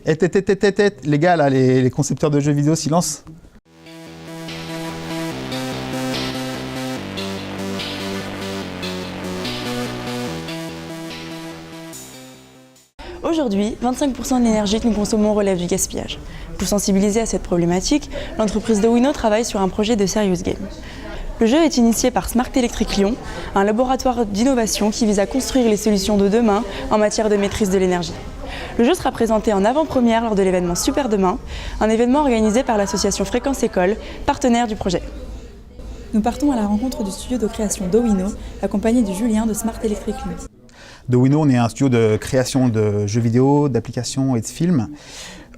Les gars, là, les concepteurs de jeux vidéo, silence. Aujourd'hui, 25% de l'énergie que nous consommons relève du gaspillage. Pour sensibiliser à cette problématique, l'entreprise Dowino travaille sur un projet de Serious Game. Le jeu est initié par Smart Electric Lyon, un laboratoire d'innovation qui vise à construire les solutions de demain en matière de maîtrise de l'énergie. Le jeu sera présenté en avant-première lors de l'événement Super Demain, un événement organisé par l'association Fréquence École, partenaire du projet. Nous partons à la rencontre du studio de création Dowino, accompagné de Julien de Smart Electric Lyon. Dowino, on est un studio de création de jeux vidéo, d'applications et de films.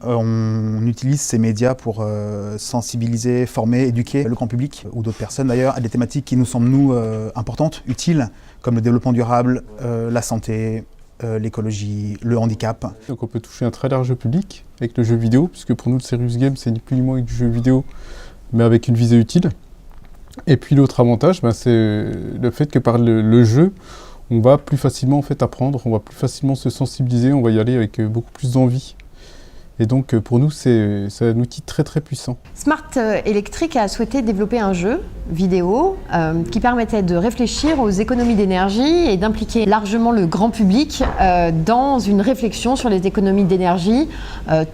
On utilise ces médias pour sensibiliser, former, éduquer le grand public ou d'autres personnes d'ailleurs à des thématiques qui nous semblent nous importantes, utiles, comme le développement durable, la santé, l'écologie, le handicap. Donc on peut toucher un très large public avec le jeu vidéo, puisque pour nous le Serious Game c'est ni plus ni moins que du jeu vidéo, mais avec une visée utile. Et puis l'autre avantage, c'est le fait que par le jeu, on va plus facilement en fait apprendre, on va plus facilement se sensibiliser, on va y aller avec beaucoup plus d'envie. Et donc pour nous, c'est un outil très très puissant. Smart Electric a souhaité développer un jeu vidéo qui permettait de réfléchir aux économies d'énergie et d'impliquer largement le grand public dans une réflexion sur les économies d'énergie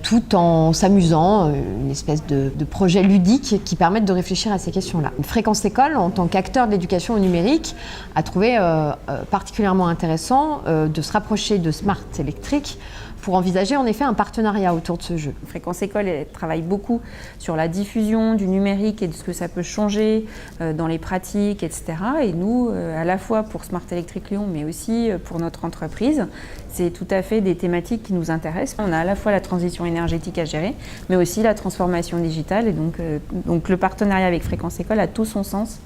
tout en s'amusant, une espèce de projet ludique qui permette de réfléchir à ces questions-là. Fréquence École, en tant qu'acteur de l'éducation au numérique, a trouvé particulièrement intéressant de se rapprocher de Smart Electric pour envisager en effet un partenariat autour de ce jeu. Fréquence École elle travaille beaucoup sur la diffusion du numérique et de ce que ça peut changer dans les pratiques, etc. Et nous, à la fois pour Smart Electric Lyon, mais aussi pour notre entreprise, c'est tout à fait des thématiques qui nous intéressent. On a à la fois la transition énergétique à gérer, mais aussi la transformation digitale. Et donc le partenariat avec Fréquence École a tout son sens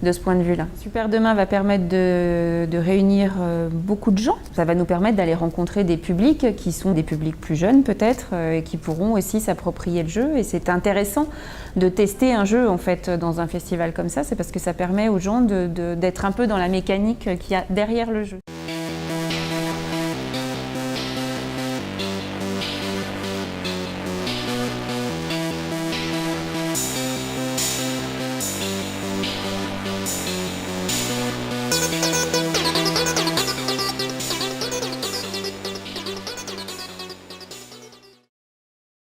de ce point de vue-là. Super Demain va permettre de réunir beaucoup de gens. Ça va nous permettre d'aller rencontrer des publics qui sont des publics plus jeunes peut-être et qui pourront aussi s'approprier le jeu. Et c'est intéressant de tester un jeu en fait dans un festival comme ça. C'est parce que ça permet aux gens d'être un peu dans la mécanique qu'il y a derrière le jeu.